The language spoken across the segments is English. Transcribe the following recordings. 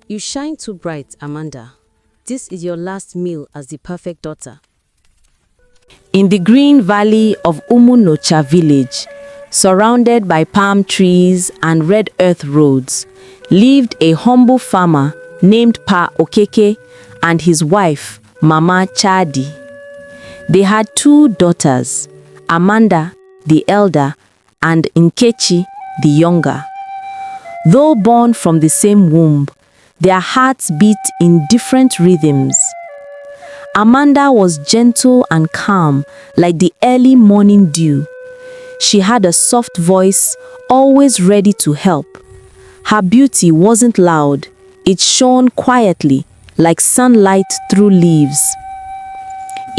You shine too bright, Amanda. This is your last meal as the perfect daughter. In the green valley of Umunọcha village, surrounded by palm trees and red earth roads, lived a humble farmer named Pa Okeke and his wife, Mama Chadi. They had 2 daughters, Amanda, the elder, and Nkechi, the younger. Though born from the same womb, their hearts beat in different rhythms. Amanda was gentle and calm like the early morning dew. She had a soft voice, always ready to help. Her beauty wasn't loud, it shone quietly like sunlight through leaves.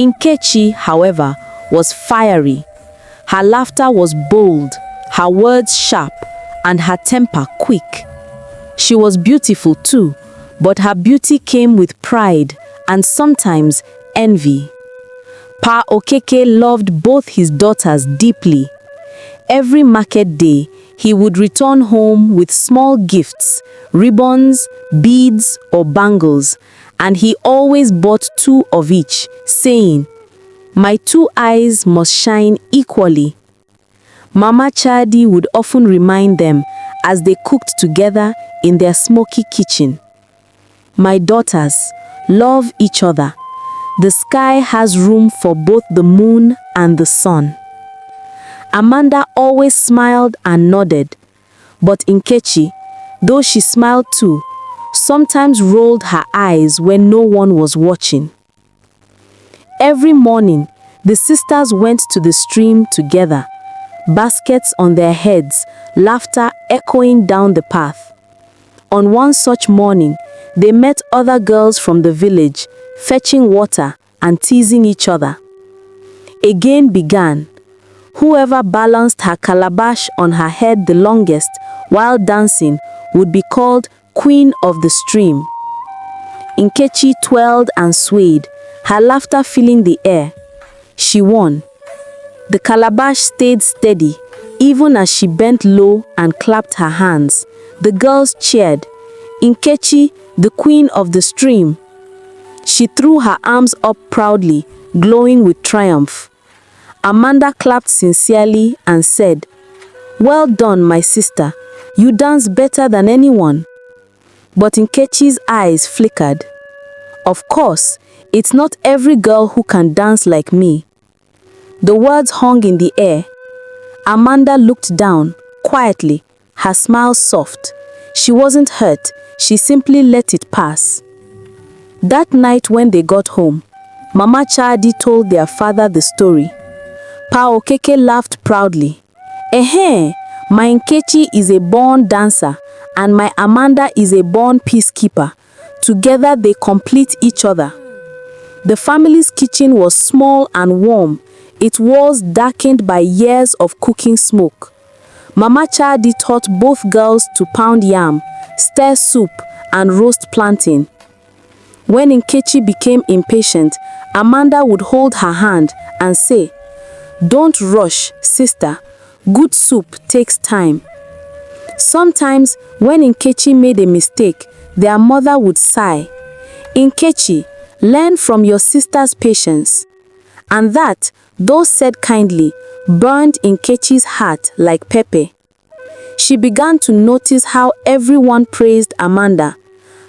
Nkechi, however, was fiery. Her laughter was bold, her words sharp, and her temper quick. She was beautiful too, but her beauty came with pride and sometimes envy. Pa Okeke loved both his daughters deeply. Every market day, he would return home with small gifts, ribbons, beads, or bangles, and he always bought 2 of each, saying, "My 2 eyes must shine equally." Mama Chadi would often remind them as they cooked together in their smoky kitchen. "My daughters, love each other. The sky has room for both the moon and the sun." Amanda always smiled and nodded, but Nkechi, though she smiled too, sometimes rolled her eyes when no one was watching. Every morning, the sisters went to the stream together, baskets on their heads, laughter echoing down the path. On one such morning, they met other girls from the village, fetching water and teasing each other. A game began. Whoever balanced her calabash on her head the longest while dancing would be called Queen of the Stream. Nkechi twirled and swayed, her laughter filling the air. She won. The calabash stayed steady, even as she bent low and clapped her hands. The girls cheered. Nkechi, the Queen of the Stream. She threw her arms up proudly, glowing with triumph. Amanda clapped sincerely and said, "Well done, my sister. You dance better than anyone." But Nkechi's eyes flickered. "Of course, it's not every girl who can dance like me." The words hung in the air. Amanda looked down, quietly, her smile soft. She wasn't hurt, she simply let it pass. That night when they got home, Mama Chadi told their father the story. Pa Okeke laughed proudly. "Eh, my Nkechi is a born dancer and my Amanda is a born peacekeeper. Together they complete each other." The family's kitchen was small and warm, its walls darkened by years of cooking smoke. Mama Chadi taught both girls to pound yam, stir soup, and roast plantain. When Nkechi became impatient, Amanda would hold her hand and say, "Don't rush, sister. Good soup takes time." Sometimes, when Nkechi made a mistake, their mother would sigh, "Nkechi, learn from your sister's patience." And that, though said kindly, burned Nkechi's heart like pepper. She began to notice how everyone praised Amanda,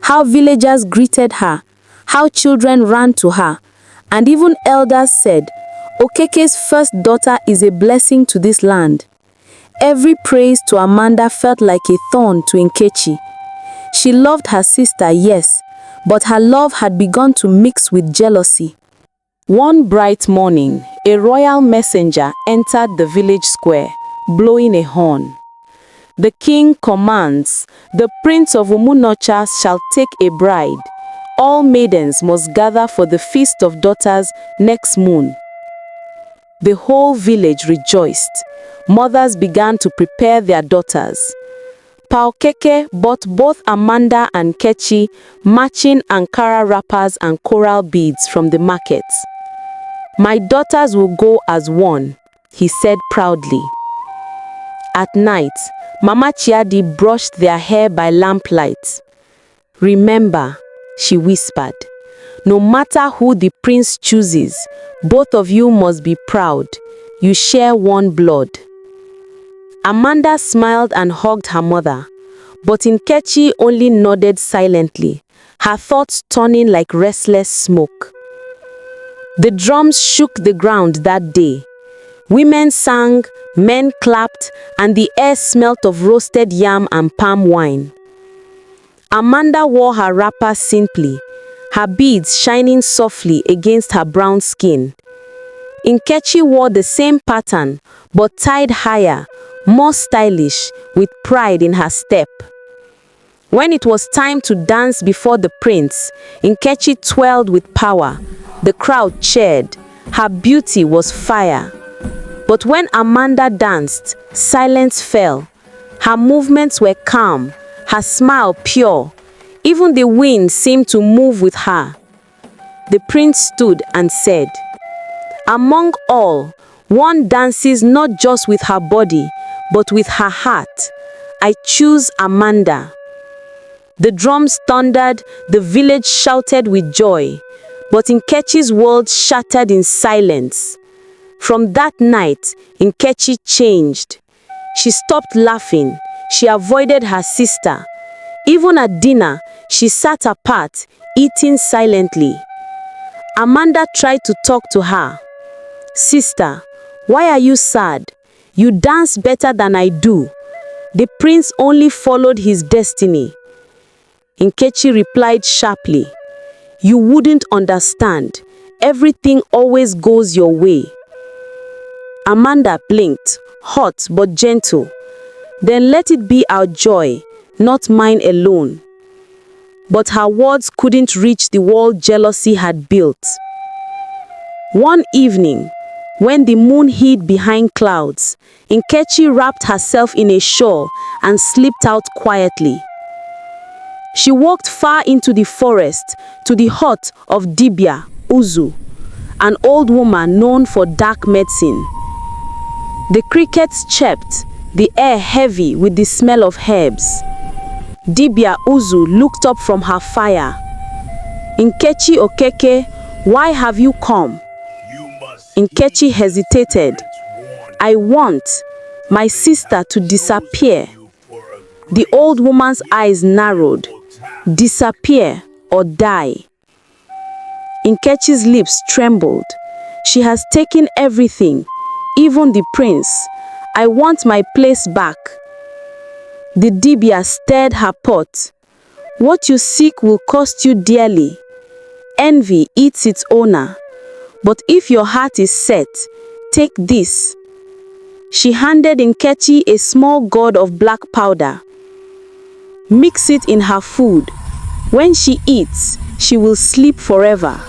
how villagers greeted her, how children ran to her, and even elders said, "Okeke's first daughter is a blessing to this land." Every praise to Amanda felt like a thorn to Nkechi. She loved her sister, yes, but her love had begun to mix with jealousy. One bright morning, a royal messenger entered the village square, blowing a horn. "The king commands, the prince of Umunọcha shall take a bride. All maidens must gather for the feast of daughters next moon." The whole village rejoiced. Mothers began to prepare their daughters. Pa Okeke bought both Amanda and Nkechi matching Ankara wrappers and coral beads from the markets. "My daughters will go as one," he said proudly. At night, Mama Chadi brushed their hair by lamplight. Remember, she whispered, no matter who the prince chooses, both of you must be proud. You share one blood. Amanda smiled and hugged her mother, but Nkechi only nodded silently, her thoughts turning like restless smoke. The drums shook the ground that day. Women sang, men clapped, and the air smelt of roasted yam and palm wine. Amanda wore her wrapper simply, her beads shining softly against her brown skin. Nkechi wore the same pattern, but tied higher, more stylish, with pride in her step. When it was time to dance before the prince, Nkechi twirled with power. The crowd cheered. Her beauty was fire. But when Amanda danced, silence fell. Her movements were calm, her smile pure. Even the wind seemed to move with her. The prince stood and said, among all, one dances not just with her body, but with her heart. I choose Amanda. The drums thundered, the village shouted with joy. But Nkechi's world shattered in silence. From that night, Nkechi changed. She stopped laughing. She avoided her sister. Even at dinner, she sat apart, eating silently. Amanda tried to talk to her. Sister, why are you sad? You dance better than I do. The prince only followed his destiny. Nkechi replied sharply, you wouldn't understand. Everything always goes your way. Amanda blinked, hot but gentle. Then let it be our joy, not mine alone. But her words couldn't reach the wall jealousy had built. One evening, when the moon hid behind clouds, Nkechi wrapped herself in a shawl and slipped out quietly. She walked far into the forest to the hut of Dibia, Uzu, an old woman known for dark medicine. The crickets chirped, the air heavy with the smell of herbs. Dibia Uzu looked up from her fire. Nkechi Okeke, why have you come? Nkechi hesitated. I want my sister to disappear. The old woman's eyes narrowed. Disappear or die. Nkechi's lips trembled. She has taken everything, even the prince. I want my place back. The Dibia stirred her pot. What you seek will cost you dearly. Envy eats its owner. But if your heart is set, take this. She handed Nkechi a small gourd of black powder. Mix it in her food. When she eats, she will sleep forever.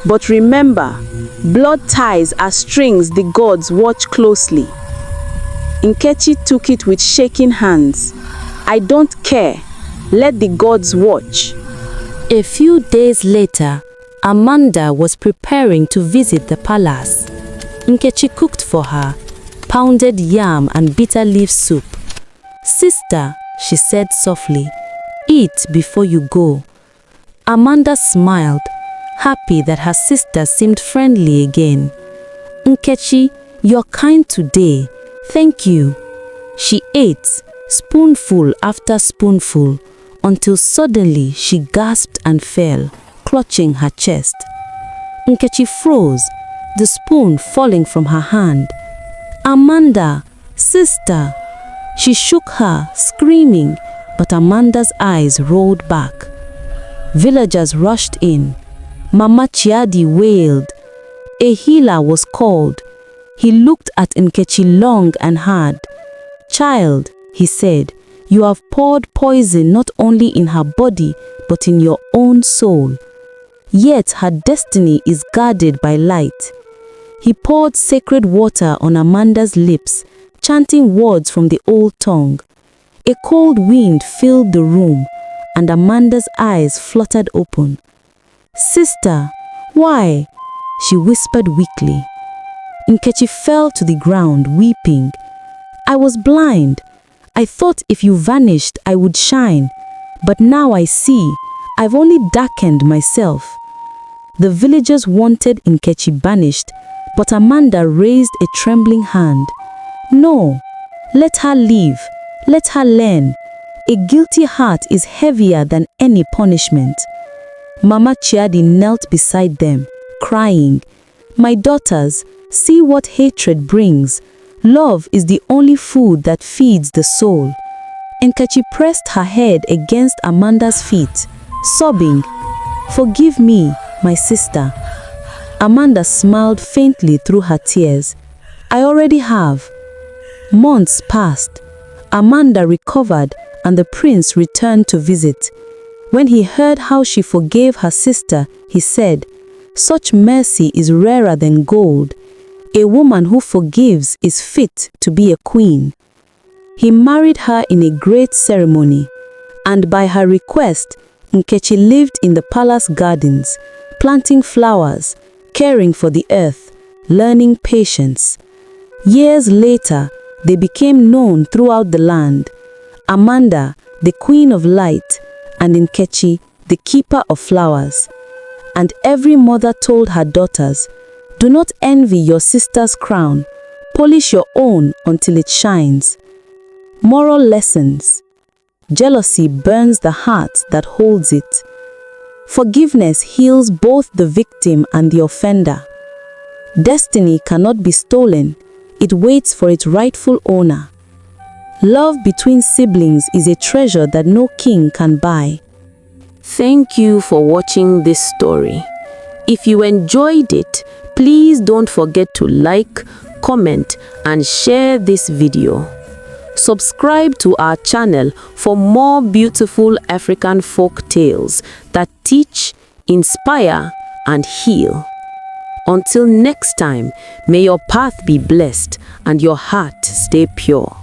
But remember, blood ties are strings the gods watch closely. Nkechi took it with shaking hands. I don't care. Let the gods watch. A few days later, Amanda was preparing to visit the palace. Nkechi cooked for her, pounded yam and bitter leaf soup. Sister, she said softly, eat before you go. Amanda smiled, happy that her sister seemed friendly again. Nkechi, you're kind today. Thank you. She ate, spoonful after spoonful, until suddenly she gasped and fell, clutching her chest. Nkechi froze, the spoon falling from her hand. Amanda, sister! She shook her, screaming, but Amanda's eyes rolled back. Villagers rushed in. Mama Chiadi wailed. A healer was called. He looked at Nkechi long and hard. Child, he said, you have poured poison not only in her body, but in your own soul. Yet her destiny is guarded by light. He poured sacred water on Amanda's lips, chanting words from the old tongue. A cold wind filled the room, and Amanda's eyes fluttered open. Sister, why? She whispered weakly. Nkechi fell to the ground, weeping. I was blind. I thought if you vanished, I would shine. But now I see, I've only darkened myself. The villagers wanted Nkechi banished, but Amanda raised a trembling hand. No, let her live, let her learn. A guilty heart is heavier than any punishment. Mama Chiadi knelt beside them, crying, "My daughters, see what hatred brings. Love is the only food that feeds the soul." Nkechi pressed her head against Amanda's feet, sobbing, "Forgive me, my sister." Amanda smiled faintly through her tears. "I already have." Months passed. Amanda recovered and the prince returned to visit. When he heard how she forgave her sister, he said, "Such mercy is rarer than gold. A woman who forgives is fit to be a queen." He married her in a great ceremony, and by her request, Nkechi lived in the palace gardens, planting flowers, caring for the earth, learning patience. Years later, they became known throughout the land. Amanda, the queen of light, and Nkechi, the keeper of flowers. And every mother told her daughters, "Do not envy your sister's crown. Polish your own until it shines." Moral lessons. Jealousy burns the heart that holds it. Forgiveness heals both the victim and the offender. Destiny cannot be stolen. It waits for its rightful owner. Love between siblings is a treasure that no king can buy. Thank you for watching this story. If you enjoyed it, please don't forget to like, comment, and share this video. Subscribe to our channel for more beautiful African folk tales that teach, inspire, and heal. Until next time, may your path be blessed and your heart stay pure.